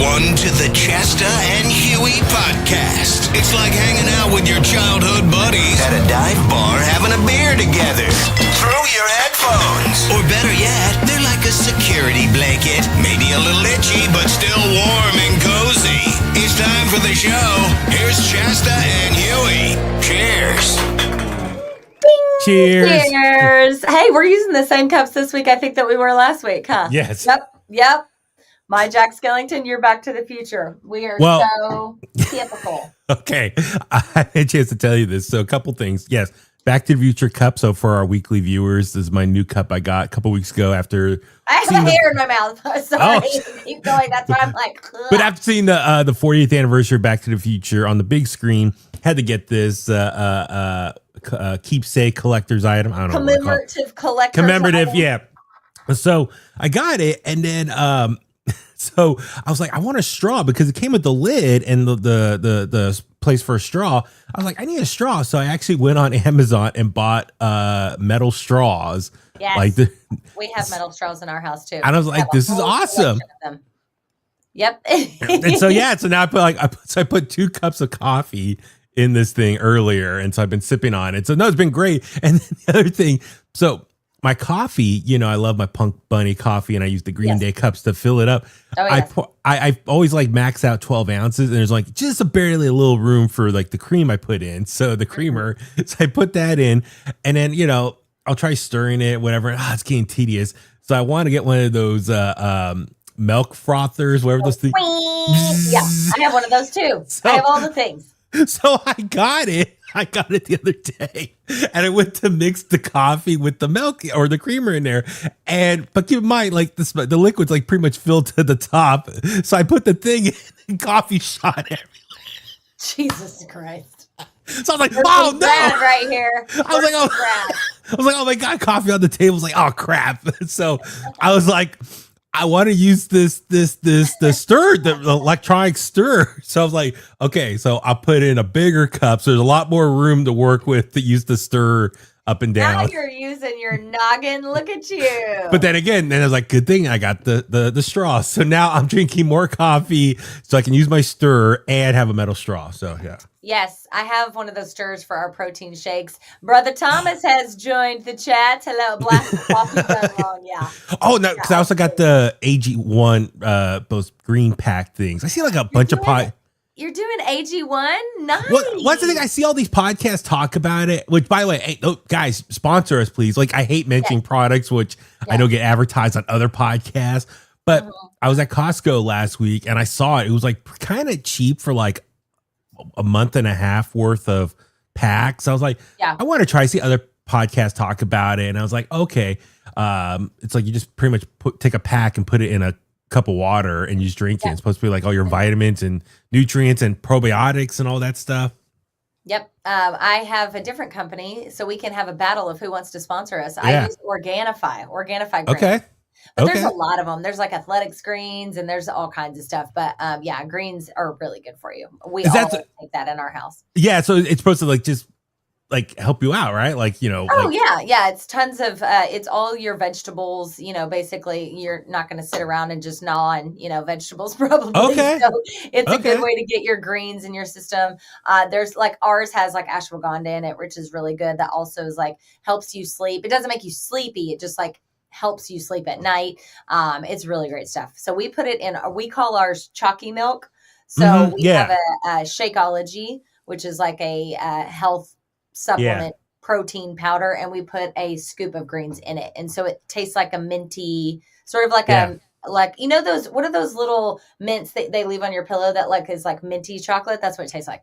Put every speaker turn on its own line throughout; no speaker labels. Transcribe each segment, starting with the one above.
one to the Chasta and Huey podcast. It's like hanging out with your childhood buddies at a dive bar having a beer together. Throw your headphones. Or better yet, they're like a security blanket. Maybe a little itchy, but still warm and cozy. It's time for the show. Here's Chasta and Huey. Cheers.
Cheers.
Cheers. Hey, we're using the same cups this week, I think, that we were last week, huh?
Yes.
Yep. My Jack Skellington, you're Back to the Future. We are so typical.
Okay. I had a chance to tell you this. So a couple things. Yes. Back to the Future cup. So for our weekly viewers, this is my new cup I got a couple weeks ago after.
I have a hair in my mouth. Sorry. Keep going. That's why I'm like. Ugh.
But after seeing the 40th anniversary of Back to the Future on the big screen, had to get this keepsake collector's item. I don't know.
Commemorative collector's
Commemorative,
item.
yeah. So I got it, and then so I was like, I want a straw because it came with the lid and the place for a straw. I was like, I need a straw. So I actually went on Amazon and bought metal straws.
Yes. We have metal straws in our house too.
And I was like, this is awesome.
Yep.
And so so now I put 2 cups of coffee in this thing earlier, and so I've been sipping on it. So no, it's been great. And then the other thing, so my coffee, I love my Punk Bunny coffee, and I use the Green Day cups to fill it up.
Oh, yes.
I always like max out 12 ounces, and there's like just barely a little room for like the cream I put in. So the creamer, so I put that in, and then I'll try stirring it, whatever. It's getting tedious, so I want to get one of those milk frothers, whatever those things.
Yeah, I have one of those too. I have all the things.
So I got it the other day, and I went to mix the coffee with the milk or the creamer in there. But keep in mind, like the liquid's like pretty much filled to the top. So I put the thing in, and coffee shot everywhere.
Jesus Christ.
So I was like, oh no.
Right here.
I was like, oh my God, coffee on the table. I was like, oh crap. So I was like, I want to use the stir, the electronic stir. So I was like, okay, so I'll put in a bigger cup. So there's a lot more room to work with to use the stir up and down.
Now you're using your noggin. Look at you.
But then again, I was like, good thing I got the straw. So now I'm drinking more coffee so I can use my stir and have a metal straw. So yeah.
Yes, I have one of those stirs for our protein shakes. Brother Thomas has joined the chat. Hello, Black Coffee Done Wrong. Yeah.
Oh no, because I also got the AG1, those green pack things. I see like a bunch of
You're doing AG1? Nice.
What's the thing? I see all these podcasts talk about it, which by the way, hey, guys, sponsor us, please. Like I hate mentioning products, which I know get advertised on other podcasts, but I was at Costco last week and I saw it. It was like kind of cheap for like a month and a half worth of packs. I was like, I want to try. See other podcasts talk about it. And I was like, okay. It's like you just pretty much take a pack and put it in a cup of water and you just drink it. It's supposed to be like all your vitamins and nutrients and probiotics and all that stuff.
Yep. I have a different company, so we can have a battle of who wants to sponsor us. I use Organifi greens.
Okay.
But there's a lot of them. There's like athletics greens and there's all kinds of stuff. But greens are really good for you. We always take that in our house. Yeah.
So it's supposed to like just like help you out, right? Like,
yeah. It's tons of, it's all your vegetables, basically you're not going to sit around and just gnaw on, vegetables probably.
Okay.
So it's a good way to get your greens in your system. There's like ours has like ashwagandha in it, which is really good. That also is like helps you sleep. It doesn't make you sleepy. It just like helps you sleep at night. It's really great stuff. So we put it in, we call ours chalky milk. So we have a Shakeology, which is like a health supplement protein powder, and we put a scoop of greens in it. And so it tastes like a minty, sort of like those, what are those little mints that they leave on your pillow that like is like minty chocolate? That's what it tastes like.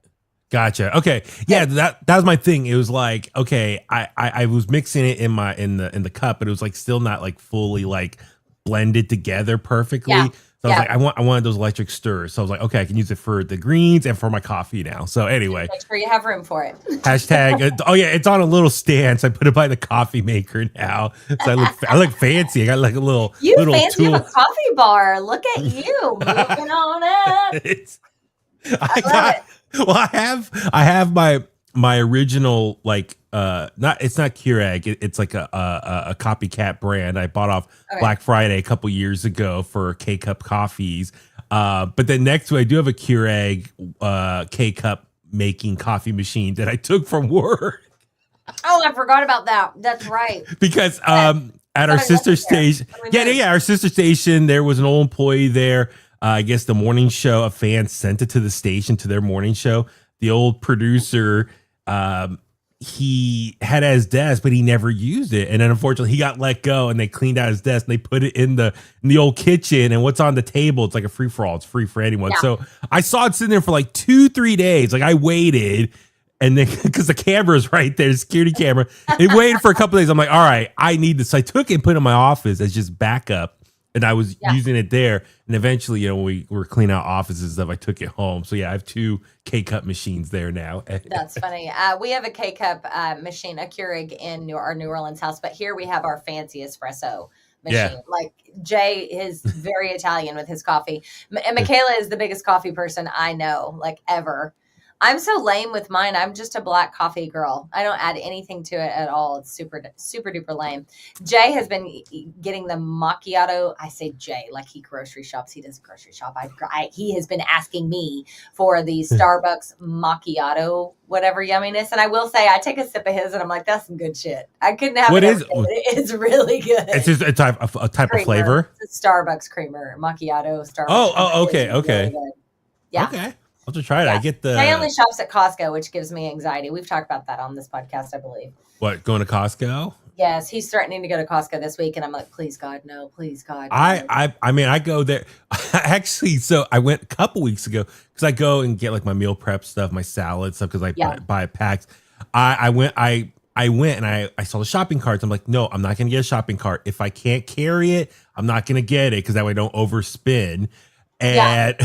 Gotcha. Okay. Yeah, that was my thing. It was like, okay, I was mixing it in the cup, but it was like still not like fully like blended together perfectly. Yeah. So I was like, I wanted those electric stirs. So I was like, okay, I can use it for the greens and for my coffee now. So anyway,
make sure you have room for it.
Hashtag. It's on a little stand. So I put it by the coffee maker now. So I look fancy. I got like a little
fancy
tool.
Of a coffee bar. Look at you moving on up. I love it.
Well, I have my original like not it's not Keurig. It's like a copycat brand I bought off Black Friday a couple years ago for K-Cup coffees. But then next to it, I do have a Keurig K-Cup making coffee machine that I took from work.
Oh, I forgot about that. That's right.
Because at our sister station, our sister station, there was an old employee there. I guess the morning show, a fan sent it to the station to their morning show. The old producer, he had at his desk, but he never used it. And then unfortunately he got let go and they cleaned out his desk and they put it in the old kitchen, and what's on the table, it's like a free for all. It's free for anyone. Yeah. So I saw it sitting there for like 2-3 days. Like I waited, and then because the camera's right there, the security camera, it waited for a couple of days. I'm like, all right, I need this. So I took it and put it in my office as just backup. And I was using it there. And eventually, when we were cleaning out offices and stuff, I took it home. So yeah, I have 2 K-Cup machines there now.
That's funny. We have a K-Cup machine, a Keurig in our New Orleans house, but here we have our fancy espresso machine. Yeah. Like Jay is very Italian with his coffee. And Michaela is the biggest coffee person I know, like ever. I'm so lame with mine. I'm just a black coffee girl. I don't add anything to it at all. It's super, super duper lame. Jay has been getting the macchiato. I say Jay like he grocery shops. He doesn't grocery shop. He has been asking me for the Starbucks macchiato, whatever yumminess. And I will say, I take a sip of his and I'm like, that's some good shit. I couldn't have it. It's really good.
It's just a type of flavor.
It's a Starbucks creamer, macchiato Starbucks.
Okay.
Really yeah.
Okay. I'll just try it. Yeah. I get the.
My only shops at Costco, which gives me anxiety. We've talked about that on this podcast, I believe.
What, going to Costco?
Yes, he's threatening to go to Costco this week, and I'm like, please God, no, please God. No.
I mean, I go there. Actually, so I went a couple weeks ago because I go and get like my meal prep stuff, my salad stuff, because I buy packs. I went and I saw the shopping carts. I'm like, no, I'm not going to get a shopping cart. If I can't carry it, I'm not going to get it because that way I don't overspin. And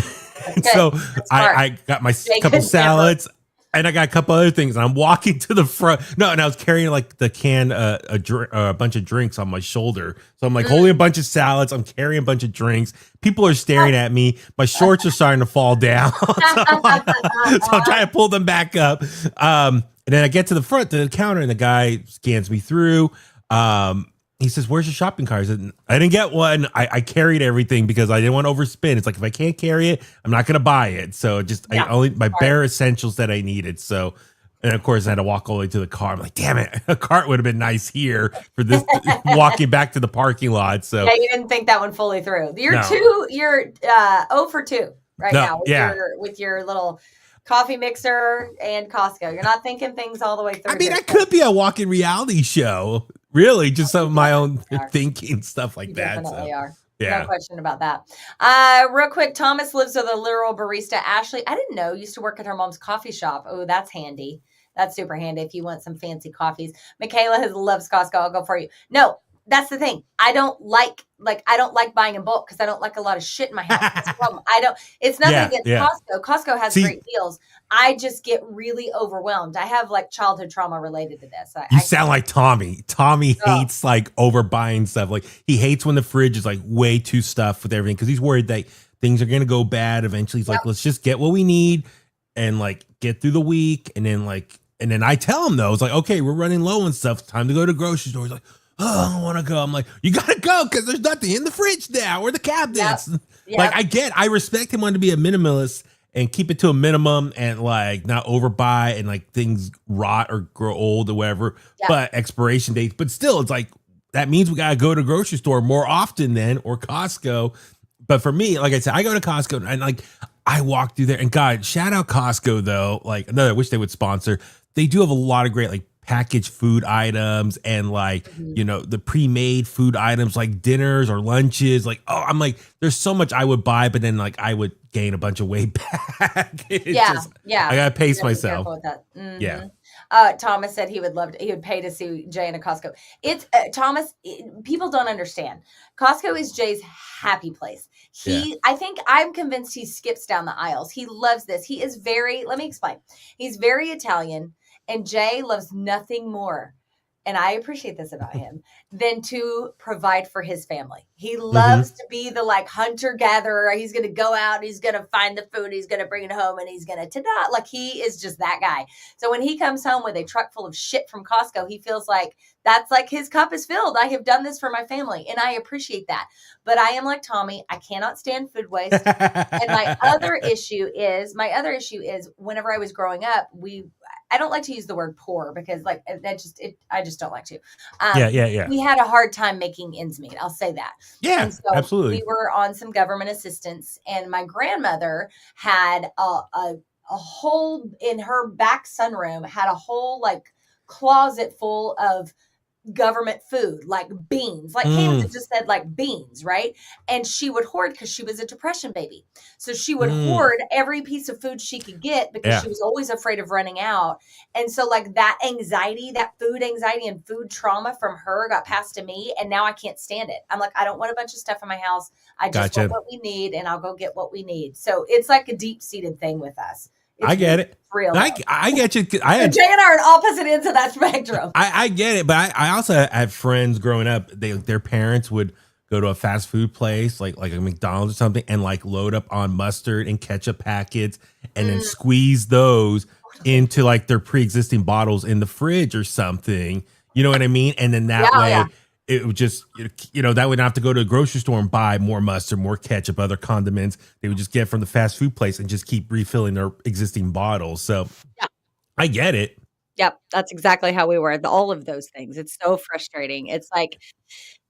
so I got my couple salads and I got a couple other things. And I'm walking to the front. No, and I was carrying like the can, a bunch of drinks on my shoulder. So I'm like holding a bunch of salads. I'm carrying a bunch of drinks. People are staring at me. My shorts are starting to fall down. So I'm trying to pull them back up. And then I get to the front to the counter and the guy scans me through. He says, where's your shopping cart? I didn't get one. I carried everything because I didn't want to overspend. It's like, if I can't carry it, I'm not going to buy it. So I only my bare essentials that I needed. So, and of course I had to walk all the way to the car. I'm like, damn it, a cart would have been nice here for this walking back to the parking lot. So
yeah, you didn't think that one fully through. You're 0 for 2 now with your little coffee mixer and Costco. You're not thinking things all the way through.
I mean, that could be a walking reality show. Really, just some of my own thinking, stuff like that.
Definitely are.
Yeah.
No question about that. Real quick, Thomas lives with a literal barista. Ashley, I didn't know, used to work at her mom's coffee shop. Oh, that's handy. That's super handy if you want some fancy coffees. Michaela loves Costco. I'll go for you. No, that's the thing. I don't like buying in bulk because I don't like a lot of shit in my house. That's the problem. It's nothing against Costco. Costco has great deals. I just get really overwhelmed. I have like childhood trauma related to this.
You sound like Tommy. Tommy hates like overbuying stuff. Like he hates when the fridge is like way too stuffed with everything because he's worried that things are going to go bad. Eventually he's like, let's just get what we need and like get through the week. And then I tell him though, it's like, okay, we're running low and stuff. Time to go to the grocery store. He's like, oh, I don't want to go. I'm like, you got to go because there's nothing in the fridge now or the cabinets. Yep. Like I respect him wanting to be a minimalist and keep it to a minimum and like not overbuy and like things rot or grow old or whatever, but expiration dates. But still, it's like that means we got to go to the grocery store more often then or Costco. But for me, like I said, I go to Costco and like I walk through there and God, shout out Costco though. Like I wish they would sponsor. They do have a lot of great like packaged food items and like, the pre-made food items like dinners or lunches. Like, I'm like, there's so much I would buy, but then like I would gain a bunch of weight back. I gotta pace myself.
With that. Mm-hmm.
Yeah.
Thomas said he would pay to see Jay in a Costco. It's Thomas. People don't understand. Costco is Jay's happy place. I'm convinced he skips down the aisles. He loves this. He is let me explain. He's very Italian. And Jay loves nothing more and I appreciate this about him, than to provide for his family. He loves to be the like hunter gatherer. He's going to go out, he's going to find the food, he's going to bring it home, and he's going to ta-da. Like he is just that guy. So when he comes home with a truck full of shit from Costco, he feels like that's like his cup is filled. I have done this for my family, and I appreciate that. But I am like Tommy. I cannot stand food waste. And my other issue is whenever I was growing up, I don't like to use the word poor because like I just don't like to.
Yeah.
We had a hard time making ends meet. I'll say that.
Yeah,
and so
absolutely.
We were on some government assistance, and my grandmother had a whole in her back sunroom had a whole like closet full of government food, like beans, like Kansas just said, like beans, right? And she would hoard because she was a depression baby. So she would hoard every piece of food she could get because she was always afraid of running out. And so like that anxiety, that food anxiety and food trauma from her got passed to me. And now I can't stand it. I'm like, I don't want a bunch of stuff in my house. I just want what we need, and I'll go get what we need. So it's like a deep-seated thing with us.
I get it.
Real.
I get you.
Jay and I are on opposite ends of that spectrum.
I get it, but I also had friends growing up. Their parents would go to a fast food place like a McDonald's or something, and like load up on mustard and ketchup packets, and then squeeze those into like their pre-existing bottles in the fridge or something. You know what I mean? And then that way. It would just, that would not have to go to a grocery store and buy more mustard, more ketchup, other condiments. They would just get from the fast food place and just keep refilling their existing bottles. So I get it.
Yep. That's exactly how we were. All of those things. It's so frustrating. It's like,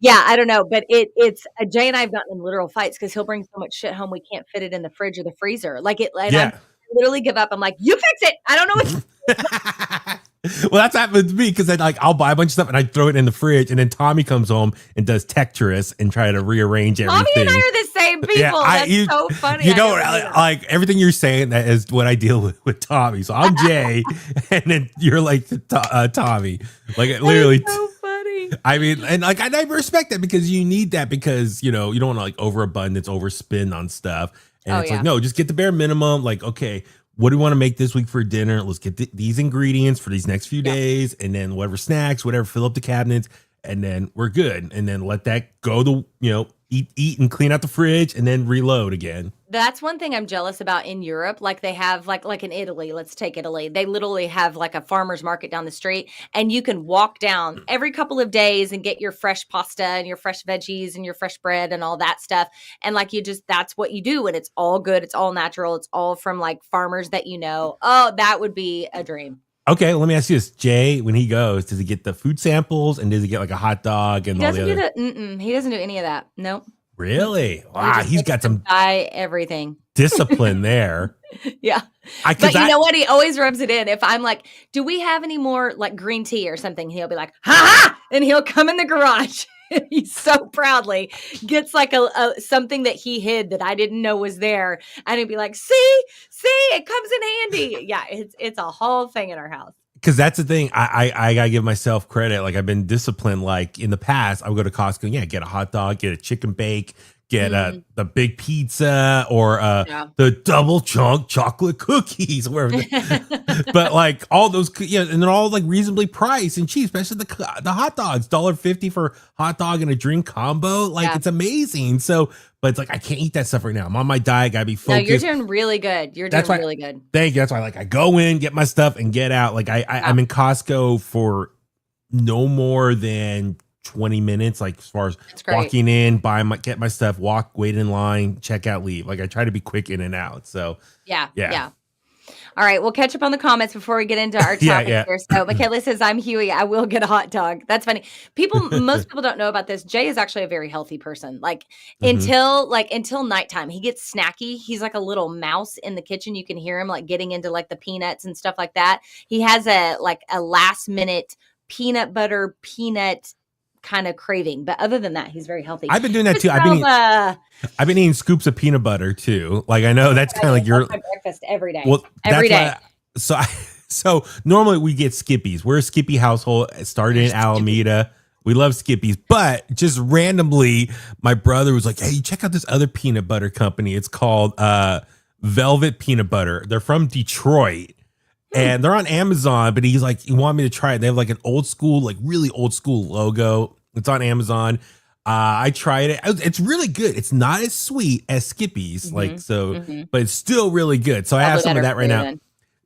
I don't know, but it's Jay and I have gotten in literal fights because he'll bring so much shit home. We can't fit it in the fridge or the freezer. I literally give up. I'm like, you fix it. I don't know what.
Well, that's happened to me because I'll buy a bunch of stuff and I throw it in the fridge, and then Tommy comes home and does Tetris and try to rearrange everything.
Tommy and I are the same people. That's so funny.
Like everything you're saying, that is what I deal with Tommy. So I'm Jay, and then you're like Tommy. Like literally.
That's so funny.
I mean, and like I respect that because you need that because you don't want to like overabundance, overspend on stuff. And like, no, just get the bare minimum. Like, okay, what do we want to make this week for dinner? Let's get these ingredients for these next few days, and then whatever snacks, whatever, fill up the cabinets, and then we're good. And then let that go to, eat and clean out the fridge and then reload again.
That's one thing I'm jealous about in Europe. Like they have like in Italy, let's take Italy. They literally have like a farmer's market down the street, and you can walk down every couple of days and get your fresh pasta and your fresh veggies and your fresh bread and all that stuff. And like that's what you do. And it's all good. It's all natural. It's all from like farmers that Oh, that would be a dream.
Okay, let me ask you this. Jay, when he goes, does he get the food samples and does he get like a hot dog and all the other?
He doesn't do any of that. Nope.
Really? Wow, he's got some
buy everything
discipline there.
Yeah. But you know what? He always rubs it in. If I'm like, do we have any more like green tea or something? He'll be like, ha ha! And he'll come in the garage. He so proudly gets like a something that he hid that I didn't know was there. And he'd be like, see, it comes in handy. Yeah, it's a whole thing in our house.
Because that's the thing. I gotta give myself credit. Like I've been disciplined. Like in the past, I would go to Costco. Get a hot dog, get a chicken bake, get the big pizza or the double chunk chocolate cookies. But like all those, and they're all like reasonably priced and cheap, especially the hot dogs, $1.50 for hot dog and a drink combo. Like it's amazing. So, but it's like I can't eat that stuff right now. I'm on my diet. Gotta be focused.
No, you're doing really good. Really good.
Thank you. That's why I go in, get my stuff, and get out. Like I'm in Costco for no more than 20 minutes, like as far as walking in, get my stuff, wait in line, check out, leave. Like I try to be quick in and out. So yeah.
All right, we'll catch up on the comments before we get into our topic here. So Michaela says, I'm Huey. I will get a hot dog. That's funny. Most people don't know about this. Jay is actually a very healthy person. Like until nighttime, he gets snacky. He's like a little mouse in the kitchen. You can hear him like getting into like the peanuts and stuff like that. He has a last minute peanut butter kind of craving, but other than that, he's very healthy.
I've been doing that too. I've been eating scoops of peanut butter too. Like I know that's kind of like your
breakfast every day.
Well,
every day.
So normally we get Skippies. We're a Skippy household. Started in Alameda. We love Skippies, but just randomly, my brother was like, "Hey, check out this other peanut butter company. It's called Velvet Peanut Butter. They're from Detroit." and they're on Amazon, but he's like, he wanted me to try it. They have like an old school, like really old school logo. It's on Amazon. I tried it. It's really good. It's not as sweet as Skippy's, but it's still really good. So I have some of that right now. Then.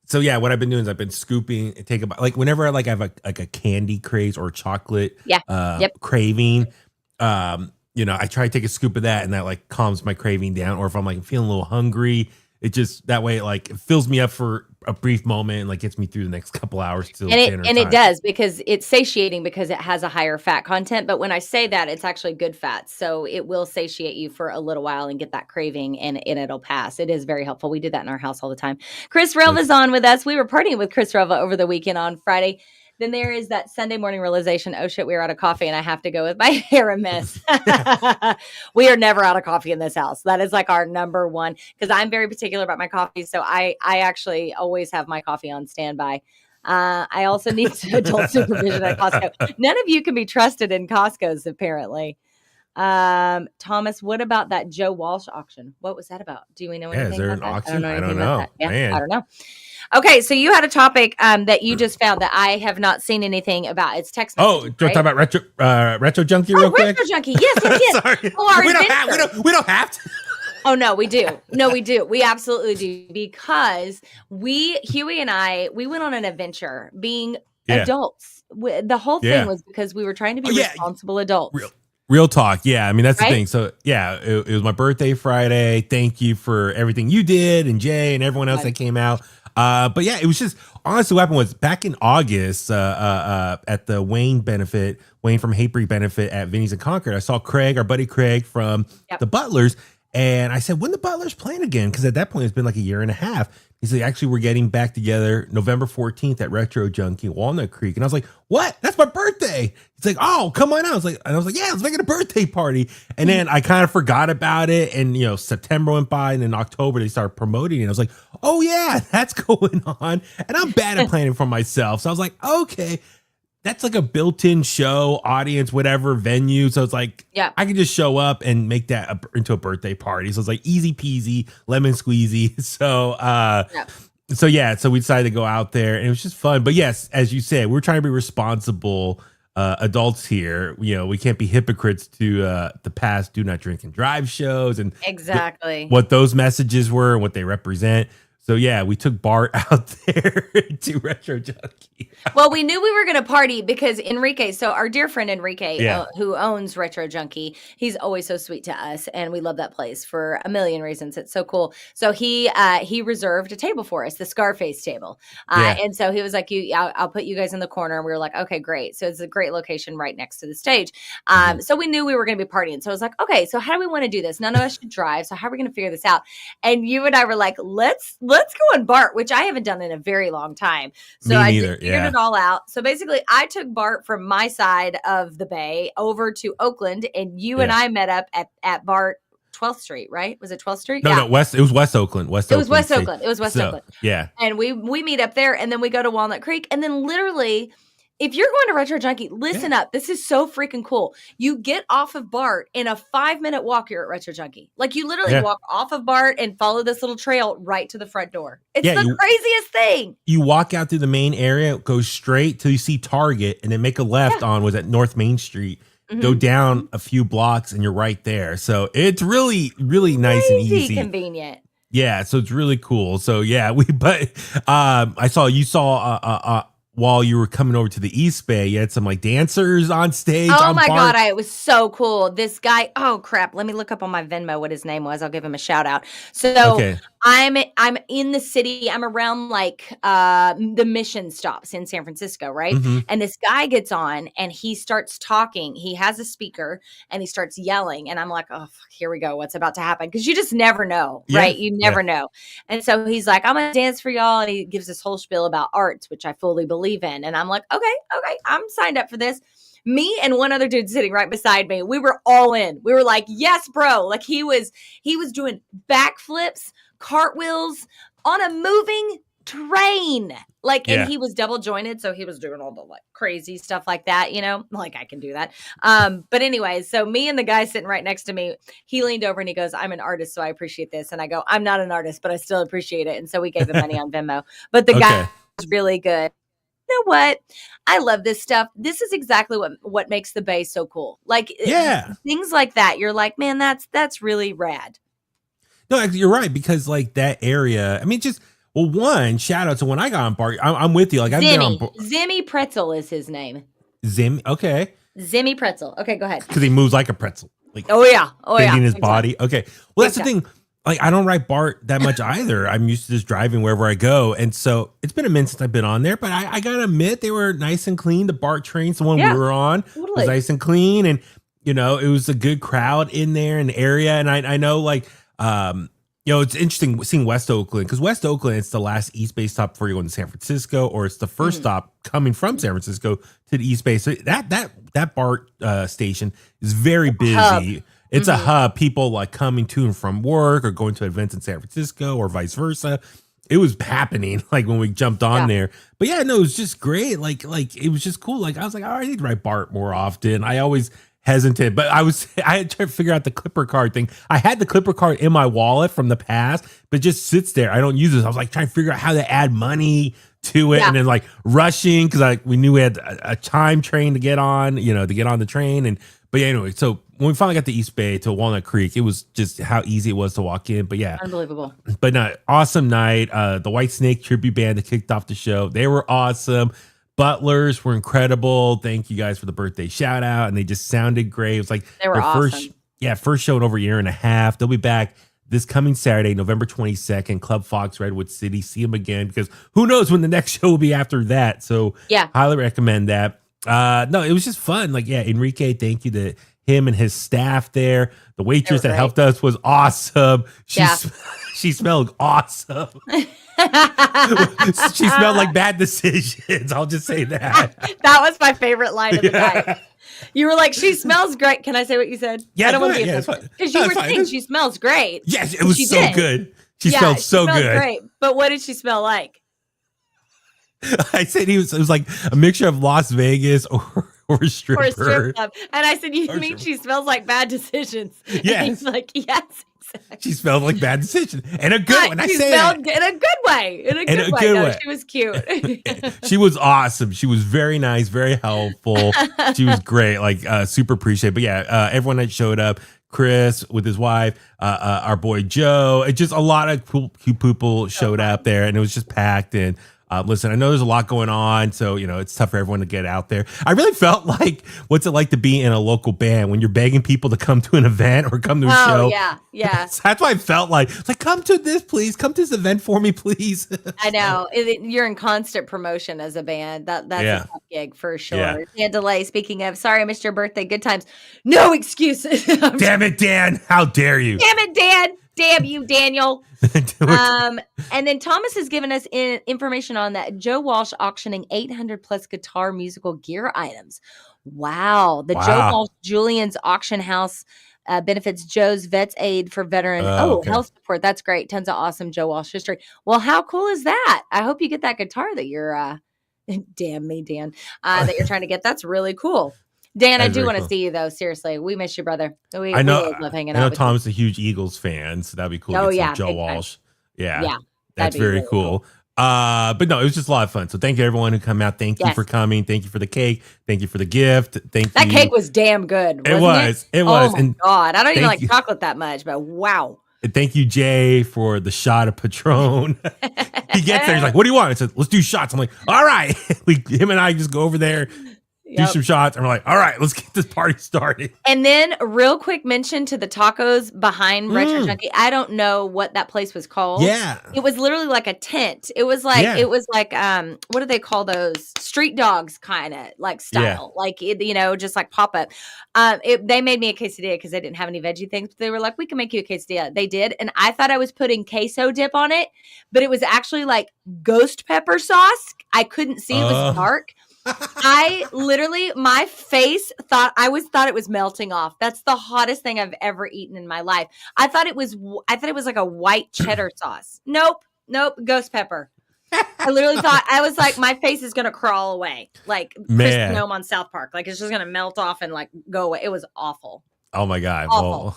So yeah, what I've been doing is I've been scooping and take about like whenever I have a candy craze or chocolate craving, I try to take a scoop of that and that like calms my craving down. Or if I'm like feeling a little hungry, it just that way it fills me up for a brief moment and like gets me through the next couple hours till dinner time.
It does because it's satiating because it has a higher fat content. But when I say that, it's actually good fat, so it will satiate you for a little while and get that craving, and it'll pass. It is very helpful. We do that in our house all the time. Chris Relva's on with us. We were partying with Chris Relva over the weekend on Friday. Then there is that Sunday morning realization, oh shit, we are out of coffee and I have to go with my hair a mess. We are never out of coffee in this house. That is like our number one, because I'm very particular about my coffee. So I actually always have my coffee on standby. I also need adult supervision at Costco. None of you can be trusted in Costco's, apparently. Thomas, what about that Joe Walsh auction? What was that about? Do we know anything
is there
about
an
that?
auction? I don't know.
I don't know. Okay, so you had a topic that you just found that I have not seen anything about. It's text messaging.
Oh, do you want to talk about retro junkie real quick?
Retro junkie, yes.
Sorry.
Oh,
we don't have to.
Oh no, we do. We absolutely do, because Huey and I went on an adventure being adults. The whole thing was because we were trying to be responsible adults.
Real talk. Yeah. I mean, that's the thing. So yeah, it was my birthday Friday. Thank you for everything you did, and Jay and everyone else that came out. But yeah, it was just honestly what happened was back in August at the Wayne from Hatebreed benefit at Vinny's in Concord. I saw Craig, our buddy Craig from the Butlers. And I said, when the Butlers playing again? Because at that point, it's been like a year and a half. He said, actually, we're getting back together November 14th at Retro Junkie, Walnut Creek. And I was like, what? That's my birthday. He's like, oh, come on out. I was like, yeah, let's make it a birthday party. And then I kind of forgot about it. And, September went by, and in October, they started promoting it. I was like, oh, yeah, that's going on. And I'm bad at planning for myself. So I was like, okay. That's like a built-in show, audience, whatever, venue. So it's like, I can just show up and make that into a birthday party. So it's like easy peasy, lemon squeezy. So we decided to go out there, and it was just fun. But yes, as you said, we're trying to be responsible adults here. We can't be hypocrites to the past do not drink and drive shows and
exactly
what those messages were and what they represent. So yeah, we took Bart out there to Retro Junkie.
Well, we knew we were going to party because Enrique, so our dear friend Enrique, who owns Retro Junkie, he's always so sweet to us, and we love that place for a million reasons. It's so cool. So he reserved a table for us, the Scarface table, and so he was like, I'll put you guys in the corner, and we were like, okay, great. So it's a great location right next to the stage. So we knew we were going to be partying. So I was like, okay, so how do we want to do this? None of us should drive. So how are we going to figure this out? And you and I were like, let's go on Bart, which I haven't done in a very long time. So I figured it all out. So basically, I took Bart from my side of the bay over to Oakland, and you and I met up at Bart 12th Street, right? Was it 12th Street?
No, it was West Oakland.
It was West Oakland.
Yeah.
And we meet up there, and then we go to Walnut Creek, and then literally, if you're going to Retro Junkie, listen up. This is so freaking cool. You get off of Bart in a 5-minute walk. You're at Retro Junkie. Like you literally walk off of Bart and follow this little trail right to the front door. It's the craziest thing.
You walk out through the main area, go straight till you see Target, and then make a left on was at North Main Street. Go down a few blocks, and you're right there. So it's really, really nice and easy,
convenient.
Yeah, so it's really cool. So yeah, I saw you saw while you were coming over to the East Bay, you had some like dancers on stage.
Oh my God, it was so cool. This guy, oh crap, let me look up on my Venmo what his name was. I'll give him a shout out. So I'm in the city. I'm around like the Mission stops in San Francisco, right? And this guy gets on and he starts talking. He has a speaker and he starts yelling. And I'm like, oh, here we go. What's about to happen? Because you just never know, right? You never know. And so he's like, I'm going to dance for y'all. And he gives this whole spiel about arts, which I fully believe in. And I'm like, okay, I'm signed up for this. Me and one other dude sitting right beside me, we were all in. We were like, yes, bro. Like he was doing backflips, cartwheels on a moving train. Like, and he was double jointed. So he was doing all the like crazy stuff like that, like I can do that. But anyways, so me and the guy sitting right next to me, he leaned over and he goes, I'm an artist, so I appreciate this. And I go, I'm not an artist, but I still appreciate it. And so we gave him money on Venmo. But the guy really good. You know what? I love this stuff. This is exactly what makes the Bay so cool. Like things like that. You're like, man, that's really rad.
No, you're right, because like that area, I mean, just one shout out to when I got on BART. I'm with you. Like I've been on
Zimmy Pretzel is his name.
Okay.
Zimmy Pretzel. Okay, go ahead.
Because he moves like a pretzel. Like
bending
his body. Okay. Well, that's the thing. Like I don't ride BART that much either. I'm used to just driving wherever I go, and so it's been a minute since I've been on there. But I gotta admit, they were nice and clean. The BART trains, the one we were on, was nice and clean, and it was a good crowd in there in the area. And I know like. It's interesting seeing West Oakland, because West Oakland, it's the last East Bay stop before you go into San Francisco, or it's the first stop coming from San Francisco to the East Bay. So that BART station is very busy. It's a hub. People like coming to and from work or going to events in San Francisco or vice versa. It was happening like when we jumped on there. But it was just great. Like it was just cool. Like I was like, I need to ride BART more often. I always hesitant, but I had to figure out the Clipper card thing. I had the Clipper card in my wallet from the past, but it just sits there. I don't use it. I was like trying to figure out how to add money to it, and then like rushing because we knew we had a time train to get on, to get on the train. But anyway, so when we finally got to East Bay to Walnut Creek, it was just how easy it was to walk in. But
unbelievable.
But no, awesome night. The White Snake tribute band that kicked off the show, they were awesome. Butlers were incredible. Thank you guys for the birthday shout out. And they just sounded great. It was like
they were awesome.
First show in over a year and a half. They'll be back this coming Saturday, November 22nd, Club Fox, Redwood City. See them again, because who knows when the next show will be after that. So highly recommend that. No, it was just fun. Like, Enrique, thank you to him and his staff there. The waitress that helped us was awesome. She smelled awesome. She smelled like bad decisions. I'll just say that.
That was my favorite line of the night. You were like, she smells great. Can I say what you said?
Yeah,
I don't want to be offensive. Because you were saying she smells great.
Yes, it was so good. She smelled so good.
Great. But what did she smell like?
I said it was like a mixture of Las Vegas or a stripper.
Or a strip club. And I said, you mean she smells like bad decisions?
Yes.
And he's like, yes. Exactly.
She smelled like bad decision, and a good one. I say
that in a good way. In a good way. She was cute.
She was awesome. She was very nice, very helpful. She was great. Like super appreciate. But everyone that showed up, Chris with his wife, our boy Joe, it just a lot of cool people showed up there, and it was just packed. And listen, I know there's a lot going on, so it's tough for everyone to get out there. I really felt like, what's it like to be in a local band when you're begging people to come to an event or come to a show?
Yeah.
That's why I felt like, come to this, please. Come to this event for me, please.
I know. You're in constant promotion as a band. That's a tough gig for sure.
Yeah.
Dan Delay, speaking of, sorry I missed your birthday. Good times. No excuses.
Damn it, Dan. How dare you?
Damn it, Dan. Damn you, Daniel. And then Thomas has given us information on that Joe Walsh auctioning 800 plus guitar musical gear items. Wow. Joe Walsh Julian's auction house benefits Joe's Vets Aid for veteran health support. That's great. Tons of awesome Joe Walsh history. Well, how cool is that? I hope you get that guitar that you're damn me, Dan, that you're trying to get. That's really cool. Dan, I do want to see you, though. Seriously, we miss you, brother. I know. We love hanging out.
I know Tom's a huge Eagles fan, so that'd be cool.
Oh, yeah.
Joe Walsh. Yeah.
That's
very
really
cool. But no, it was just a lot of fun. So thank you, everyone who come out. Thank you for coming. Thank you for the cake. Thank you for the gift. That
cake was damn good.
It was.
Oh, my God. I don't even like chocolate that much, but wow.
And thank you, Jay, for the shot of Patron. He gets there. He's like, what do you want? I said, let's do shots. I'm like, all right. Him and I just go over there. Do some shots, and we're like, all right, let's get this party started.
And then real quick mention to the tacos behind Retro Junkie. I don't know what that place was called.
Yeah.
It was literally like a tent. It was like, what do they call those? Street dogs kind of like style. Like, just like pop up. They made me a quesadilla because they didn't have any veggie things. But they were like, we can make you a quesadilla. They did. And I thought I was putting queso dip on it, but it was actually like ghost pepper sauce. I couldn't see. It was dark. I literally, my face thought it was melting off. That's the hottest thing I've ever eaten in my life. I thought it was like a white cheddar sauce. Nope. Ghost pepper. I literally thought, I was like, my face is going to crawl away. Like Chris Gnome on South Park. Like it's just going to melt off and like go away. It was awful.
Oh my God.
Awful.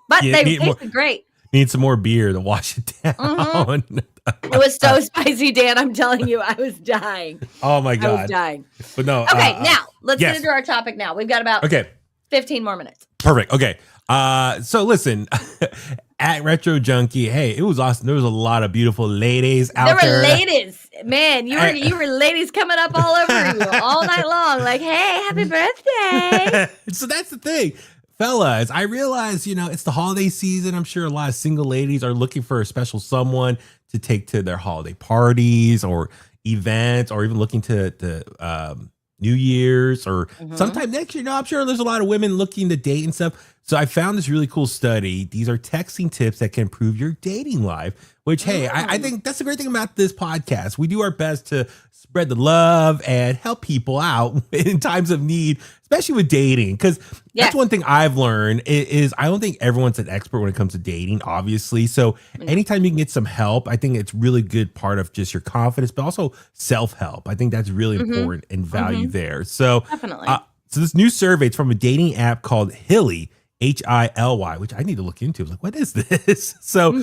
But they tasted great.
Need some more beer to wash it down.
Mm-hmm. It was so spicy, Dan. I'm telling you, I was dying.
Oh my God.
I was dying.
But no.
Okay, now let's get into our topic now. We've got about 15 more minutes.
Perfect. Okay. So listen, at Retro Junkie, hey, it was awesome. There was a lot of beautiful ladies out there.
There were ladies. Man, you were ladies coming up all over you all night long. Like, hey, happy birthday.
So that's the thing. Fellas, I realize, it's the holiday season. I'm sure a lot of single ladies are looking for a special someone to take to their holiday parties or events, or even looking to New Year's or sometime next year. I'm sure there's a lot of women looking to date and stuff. So I found this really cool study. These are texting tips that can improve your dating life, which, hey, I think that's the great thing about this podcast. We do our best to spread the love and help people out in times of need, especially with dating. Because that's one thing I've learned is I don't think everyone's an expert when it comes to dating, obviously. So anytime you can get some help, I think it's really good part of just your confidence, but also self-help. I think that's really important and value there. So
definitely.
So this new survey, it's from a dating app called Hilly, Hilly, which I need to look into. I was like, what is this? So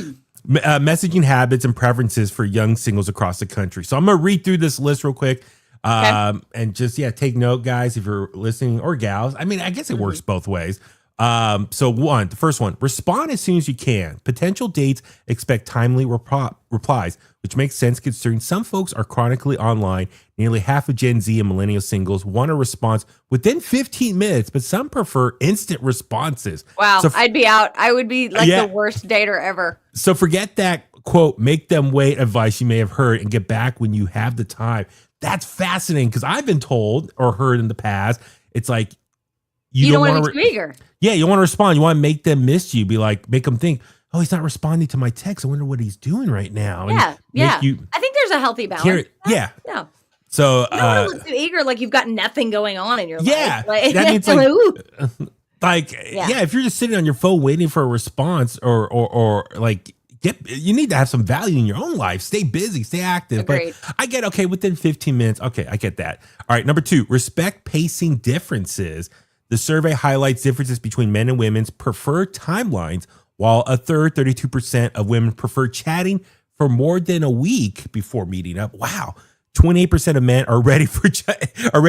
messaging habits and preferences for young singles across the country. So I'm going to read through this list real quick. And just, take note, guys, if you're listening, or gals. I mean, I guess it works both ways. So the first one, respond as soon as you can. Potential dates expect timely replies, which makes sense considering some folks are chronically online. Nearly half of Gen Z and millennial singles want a response within 15 minutes, but some prefer instant responses.
Wow,
so
I'd be out. I would be like the worst dater ever.
So forget that, quote, make them wait advice you may have heard and get back when you have the time. That's fascinating because I've been told or heard in the past, it's like, you don't want to be too eager. Yeah, you want to respond. You want to make them miss you. Be like, make them think, oh, he's not responding to my text. I wonder what he's doing right now.
Yeah, I think there's a healthy balance.
Yeah. So,
you don't want to look too eager, like you've got nothing going on in your life.
Yeah, that means if you're just sitting on your phone waiting for a response or like, you need to have some value in your own life. Stay busy, stay active.
Agreed.
But I get, within 15 minutes. Okay, I get that. All right, number 2, respect pacing differences. The survey highlights differences between men and women's preferred timelines, while a third, 32% of women prefer chatting for more than a week before meeting up. Wow. 28% of men are ready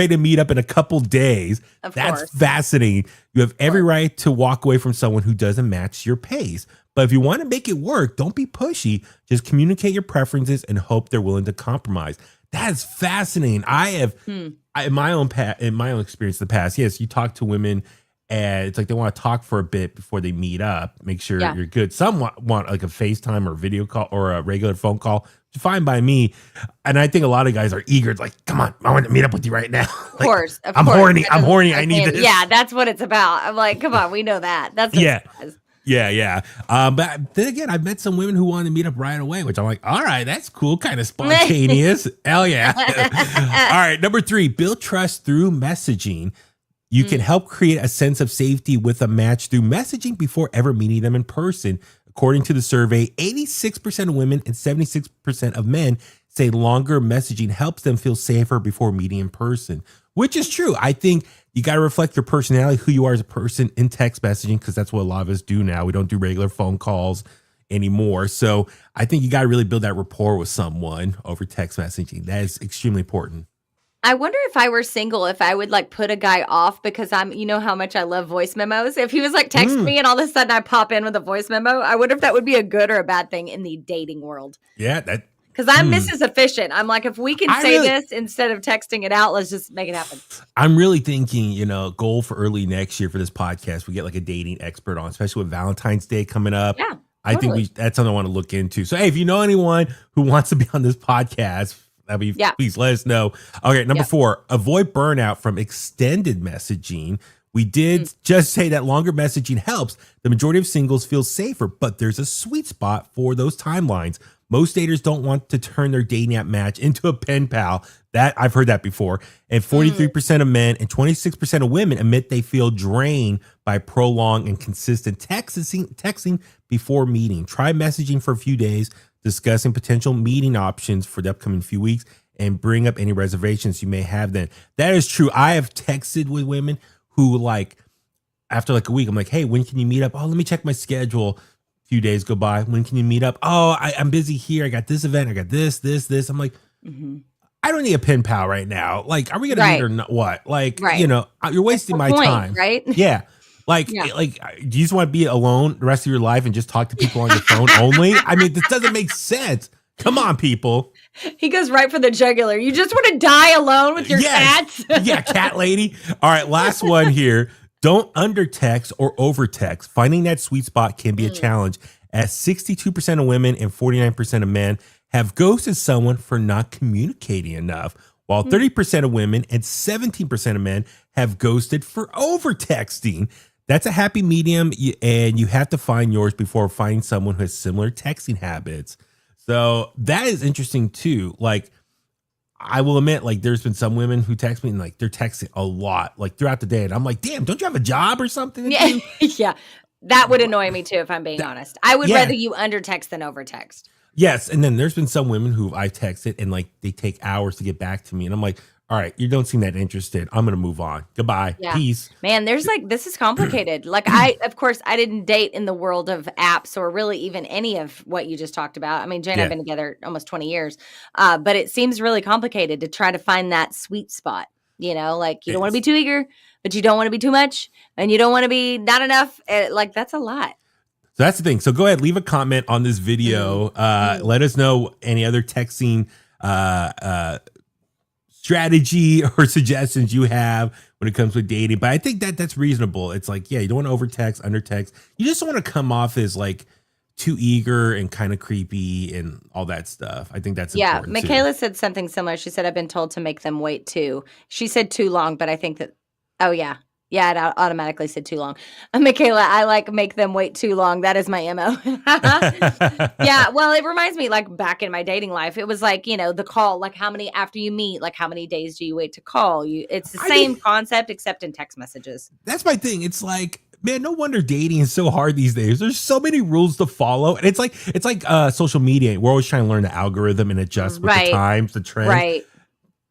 to meet up in a couple days. That's fascinating. You have every right to walk away from someone who doesn't match your pace. But if you want to make it work, don't be pushy. Just communicate your preferences and hope they're willing to compromise. That's fascinating. I have, in my own experience in the past, yes, you talk to women and it's like they want to talk for a bit before they meet up, make sure you're good. Some want like a FaceTime or video call or a regular phone call. Fine by me. And I think a lot of guys are eager. It's like, come on, I want to meet up with you right now.
Of course.
I'm horny. I need this.
Yeah, that's what it's about. I'm like, come on, we know that. That's
Yeah. But then again, I've met some women who want to meet up right away, which I'm like, all right, that's cool. Kind of spontaneous. Hell yeah. All right. Number 3, build trust through messaging. You can help create a sense of safety with a match through messaging before ever meeting them in person. According to the survey, 86% of women and 76% of men say longer messaging helps them feel safer before meeting in person, which is true. I think you got to reflect your personality, who you are as a person in text messaging, because that's what a lot of us do now. We don't do regular phone calls anymore. So I think you got to really build that rapport with someone over text messaging. That is extremely important.
I wonder if I were single, if I would like put a guy off because you know how much I love voice memos. If he was like text me and all of a sudden I pop in with a voice memo, I wonder if that would be a good or a bad thing in the dating world.
Yeah,
because I'm Mrs. Efficient. I'm like, if we can say this instead of texting it out, let's just make it happen.
I'm really thinking, goal for early next year for this podcast, we get like a dating expert on, especially with Valentine's Day coming up.
Yeah,
I think that's something I want to look into. So, hey, if you know anyone who wants to be on this podcast, please let us know. Okay, number 4, avoid burnout from extended messaging. We did just say that longer messaging helps. The majority of singles feel safer, but there's a sweet spot for those timelines. Most daters don't want to turn their dating app match into a pen pal. That I've heard that before. And 43% of men and 26% of women admit they feel drained by prolonged and consistent texting before meeting. Try messaging for a few days, discussing potential meeting options for the upcoming few weeks, and bring up any reservations you may have then. That is true. I have texted with women who, like, after like a week, I'm like, hey, when can you meet up? Oh, let me check my schedule. few days go by. When can you meet up? Oh, I'm busy here. I got this event. I got this. I'm like, I don't need a pen pal right now. Like, are we going to meet or not? What? Like, you're wasting my time.
Right?
Yeah. Like, do you just want to be alone the rest of your life and just talk to people on your phone only? I mean, this doesn't make sense. Come on, people.
He goes right for the jugular. You just want to die alone with your cats?
Yeah, cat lady. All right, last one here. Don't undertext or overtext. Finding that sweet spot can be a challenge, as 62% of women and 49% of men have ghosted someone for not communicating enough, while 30% of women and 17% of men have ghosted for overtexting. That's a happy medium, and you have to find yours before finding someone who has similar texting habits. So that is interesting too. Like, I will admit, like, there's been some women who text me and like they're texting a lot, like throughout the day. And I'm like, damn, don't you have a job or something?
Yeah. Yeah. That would annoy me too, if I'm being honest. I would rather you undertext than overtext.
Yes. And then there's been some women who I texted and like they take hours to get back to me. And I'm like, all right, you don't seem that interested. I'm going to move on. Goodbye. Yeah. Peace.
Man, there's like, this is complicated. Like of course, I didn't date in the world of apps or really even any of what you just talked about. I mean, Jane and I have been together almost 20 years, but it seems really complicated to try to find that sweet spot. You know, like you don't want to be too eager, but you don't want to be too much and you don't want to be not enough. Like that's a lot.
So that's the thing. So go ahead, leave a comment on this video. Let us know any other texting strategy or suggestions you have when it comes with dating. But I think that's reasonable. It's like, you don't want to overtext, undertext. You just don't want to come off as like too eager and kind of creepy and all that stuff. I think that's important.
Yeah, Michaela said something similar. She said, I've been told to make them wait too. She said too long, but I think that, yeah, it automatically said too long. Michaela, I like make them wait too long. That is my MO. Yeah, well, it reminds me like back in my dating life, it was like, the call, like how many after you meet, like how many days do you wait to call? It's the same concept except in text messages.
That's my thing. It's like, man, no wonder dating is so hard these days. There's so many rules to follow. And it's like social media. We're always trying to learn the algorithm and adjust with the times, the trends. Right.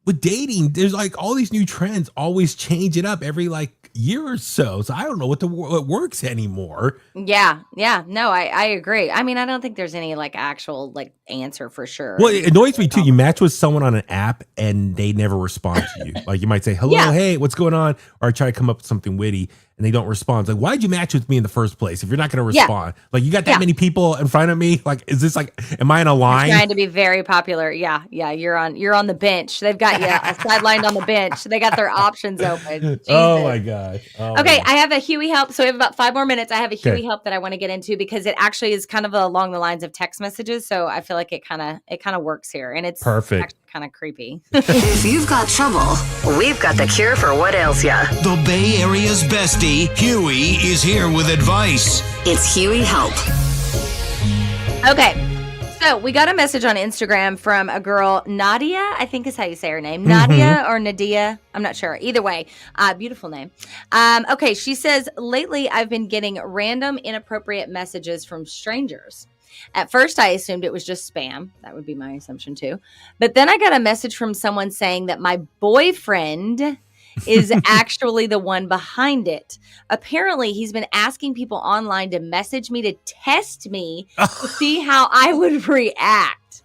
With dating, there's like all these new trends always change it up every like year or so. So I don't know what works anymore.
Yeah. No, I agree. I mean, I don't think there's any like actual like answer for sure.
Well, it annoys me too. You match with someone on an app and they never respond to you. Like you might say, hello, hey, what's going on? Or I try to come up with something witty and they don't respond. It's like, why'd you match with me in the first place if you're not going to respond? Like you got that many people in front of me? Like, is this like, am I in a line?
You're trying to be very popular. Yeah. You're on the bench. They've got you sidelined on the bench. They got their options open. Jesus.
Oh my gosh.
Okay. I have a Huey help. So we have about 5 more minutes. I have a Huey help that I want to get into because it actually is kind of along the lines of text messages. So I feel like it kind of works here and it's
perfect.
Kind of creepy.
If you've got trouble, we've got the cure for what ails ya.
The Bay Area's bestie, Huey, is here with advice.
It's Huey Help.
Okay. So we got a message on Instagram from a girl, Nadia, I think is how you say her name. Nadia or Nadia. I'm not sure. Either way, beautiful name. Okay. She says, lately I've been getting random inappropriate messages from strangers. At first, I assumed it was just spam. That would be my assumption, too. But then I got a message from someone saying that my boyfriend is actually the one behind it. Apparently, he's been asking people online to message me to test me to see how I would react.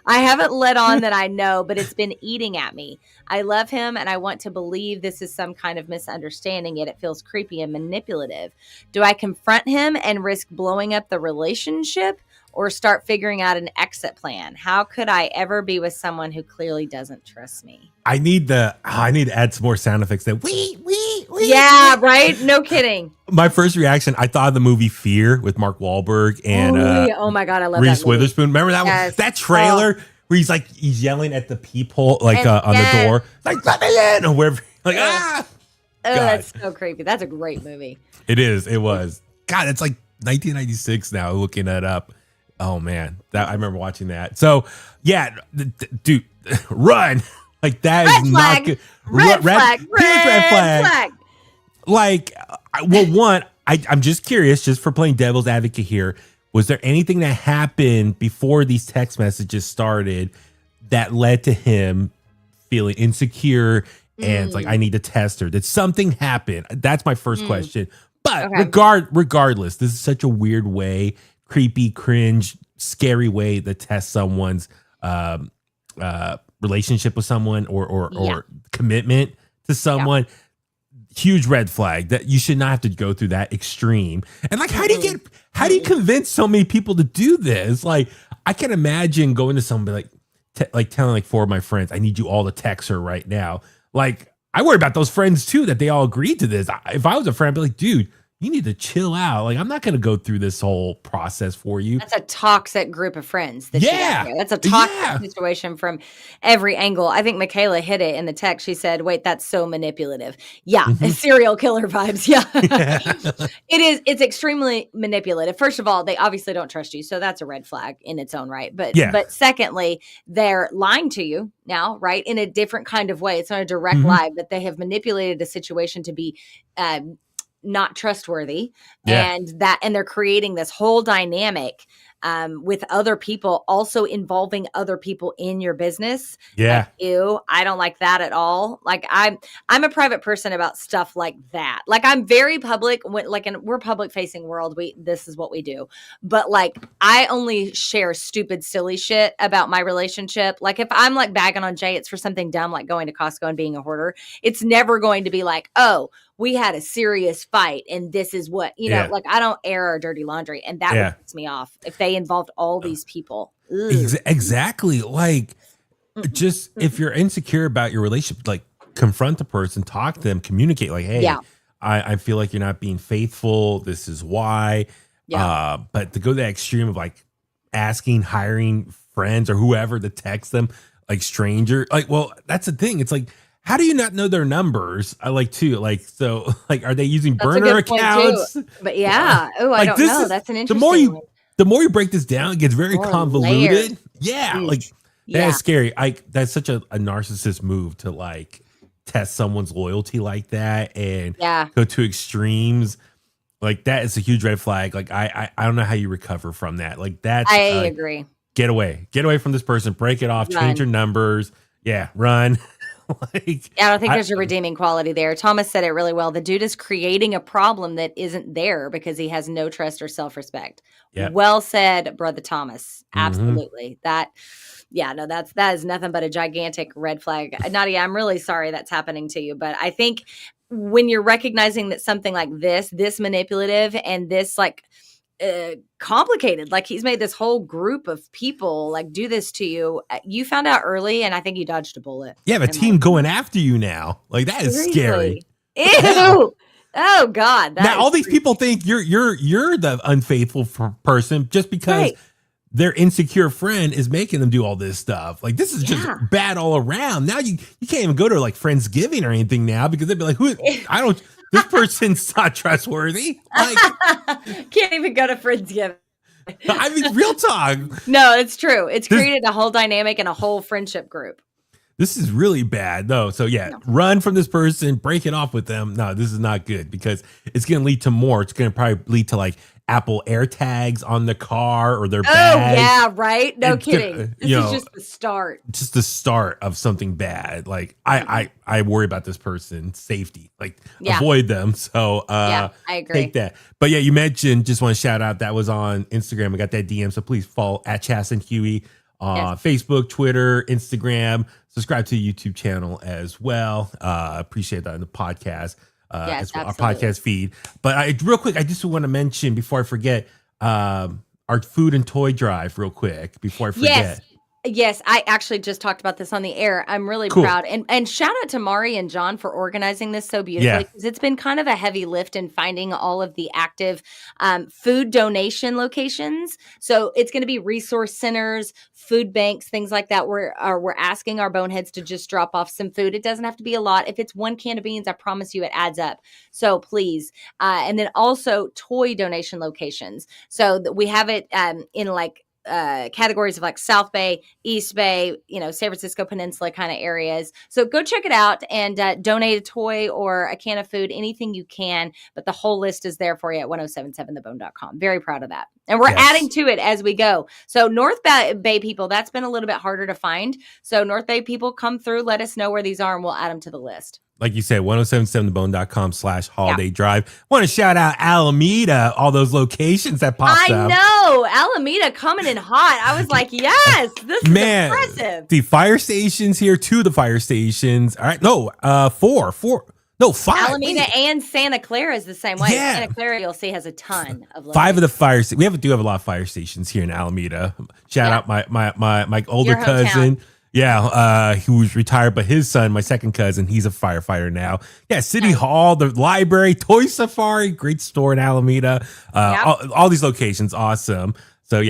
I haven't let on that I know, but it's been eating at me. I love him, and I want to believe this is some kind of misunderstanding, yet it feels creepy and manipulative. Do I confront him and risk blowing up the relationship, or start figuring out an exit plan? How could I ever be with someone who clearly doesn't trust me?
I need to add some more sound effects. That wee.
Yeah, right? No kidding.
My first reaction, I thought of the movie Fear with Mark Wahlberg and
oh my God, I love
Reese
that movie.
Witherspoon. Remember that one? That trailer where he's yelling at the peephole on the door, like let me in or wherever. Like
Oh, that's so creepy. That's a great movie.
It is. It was. God, it's like 1996 now. Looking that up. Oh man, I remember watching that. So yeah, dude, run. Like that
red
is
flag.
not good.
Red flag.
Like, well, one, I'm just curious, just for playing devil's advocate here. Was there anything that happened before these text messages started that led to him feeling insecure and it's like, I need to test her? Did something happen? That's my first question. But
Okay.
regardless, this is such a weird way, creepy, cringe, scary way to test someone's relationship with someone or commitment to someone. Huge red flag that you should not have to go through that extreme. And like, how do you convince so many people to do this? Like, I can imagine going to somebody like telling like 4 of my friends, I need you all to text her right now. Like, I worry about those friends too, that they all agreed to this. If I was a friend, I'd be like, dude, you need to chill out. Like, I'm not going to go through this whole process for you.
That's a toxic group of friends. That's a toxic situation from every angle. I think Michaela hit it in the text. She said, wait, that's so manipulative. Yeah. Serial killer vibes. Yeah. It is. It's extremely manipulative. First of all, they obviously don't trust you. So that's a red flag in its own right. But secondly, they're lying to you now, right? In a different kind of way. It's not a direct lie, but they have manipulated a situation to be, not trustworthy, and they're creating this whole dynamic with other people, also involving other people in your business.
Yeah.
Like, ew, I don't like that at all. Like, I'm a private person about stuff like that. Like, I'm very public we're public facing world. This is what we do. But like, I only share stupid, silly shit about my relationship. Like, if I'm like bagging on Jay, it's for something dumb, like going to Costco and being a hoarder. It's never going to be like, oh, we had a serious fight and this is what, like, I don't air our dirty laundry, and that puts me off if they involved all these people.
Exactly. Like, just if you're insecure about your relationship, like, confront the person, talk to them, communicate like, hey, I feel like you're not being faithful. This is why. But to go to that extreme of like hiring friends or whoever to text them, like stranger, like, well, that's the thing. It's like, how do you not know their numbers? I like too. Like, so like, are they using burner accounts?
But I don't know. That's an interesting one.
The more you break this down, it gets very convoluted.
Layered.
Yeah. Like, that's scary. That's such a narcissist move to like test someone's loyalty like that and go to extremes. Like, that is a huge red flag. Like, I don't know how you recover from that. Like, that's,
I agree.
Get away from this person, break it off, change your numbers. Yeah. Run.
I don't think there's a redeeming quality there. Thomas said it really well. The dude is creating a problem that isn't there because he has no trust or self-respect. Yep. Well said, Brother Thomas. Absolutely. That is nothing but a gigantic red flag. Nadia, I'm really sorry that's happening to you, but I think when you're recognizing that something like this manipulative and this like complicated, like he's made this whole group of people like do this to you, you found out early, and I think you dodged a bullet.
Yeah, a team going after you now. Like, that is scary.
Ew. Oh God.
Now all these people think you're the unfaithful person just because their insecure friend is making them do all this stuff. Like, this is just bad all around. Now you can't even go to like Friendsgiving or anything now because they'd be like, this person's not trustworthy. Like,
can't even go to Friendsgiving.
I mean, real talk.
No, it's true. It's created a whole dynamic and a whole friendship group.
This is really bad, though. So, run from this person, break it off with them. No, this is not good because it's going to lead to more. It's going to probably lead to like Apple AirTags on the car or their bags.
Oh, yeah, right? No kidding. This is just the start.
Just the start of something bad. Like, I worry about this person's safety. Like, avoid them. So,
I agree.
Take that. But you mentioned, just want to shout out, that was on Instagram. I got that DM. So please follow at Chasta Huey on Facebook, Twitter, Instagram. Subscribe to the YouTube channel as well. Appreciate that in the podcast. As well, our podcast feed. But real quick, I just want to mention before I forget, our food and toy drive real quick before I forget.
Yes, I actually just talked about this on the air. I'm really proud. And shout out to Mari and John for organizing this so beautifully, because it's been kind of a heavy lift in finding all of the active food donation locations. So it's going to be resource centers, food banks, things like that. We're asking our boneheads to just drop off some food. It doesn't have to be a lot. If it's 1 can of beans, I promise you it adds up. So please. And then also toy donation locations. So we have it in like categories of like South Bay, East Bay, San Francisco Peninsula kind of areas. So go check it out and donate a toy or a can of food, anything you can. But the whole list is there for you at 1077thebone.com. Very proud of that. And we're adding to it as we go. So North Bay people, that's been a little bit harder to find. So North Bay people, come through, let us know where these are, and we'll add them to the list.
like you said, 1077thebone.com/holiday drive. Want to shout out Alameda, all those locations that popped up.
I know. Alameda coming in hot. I was like, yes, this is impressive.
The fire stations here, 2 of the fire stations. All right. No, 4. No, 5.
Alameda and Santa Clara is the same way.
Yeah.
Santa Clara, you'll see, has a ton of
5 of the fire stations. We do have a lot of fire stations here in Alameda. Shout out my older cousin. Yeah, who's retired, but his son, my second cousin, he's a firefighter now. Yeah, City Hall, the library, Toy Safari, great store in Alameda. All these locations, awesome. So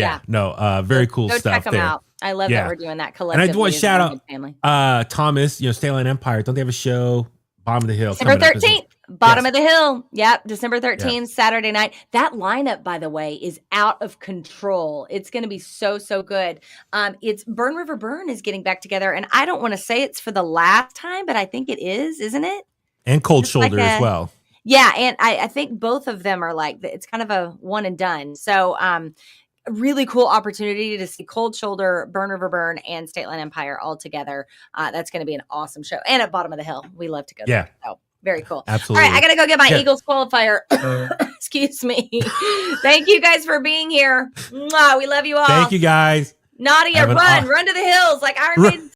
very cool
go
stuff
check them
there.
out. I love that we're doing that collectively.
And I just want to shout out Thomas, State Line Empire. Don't they have a show? Bottom of the Hill.
December 13th. Bottom of the Hill. Yep. December 13th, Saturday night. That lineup, by the way, is out of control. It's going to be so good. It's Burn River Burn is getting back together. And I don't want to say it's for the last time, but I think it is, isn't it?
And Cold Shoulder as well.
Yeah. And I think both of them are it's kind of a one and done. So, a really cool opportunity to see Cold Shoulder, Burn River Burn, and State Line Empire all together. That's going to be an awesome show. And at Bottom of the Hill, we love to go there. So very cool.
Absolutely.
All right, I got to go get my Eagles qualifier. Excuse me. Thank you guys for being here. Mwah, we love you all.
Thank you guys.
Nadia, run to the hills like Iron Maiden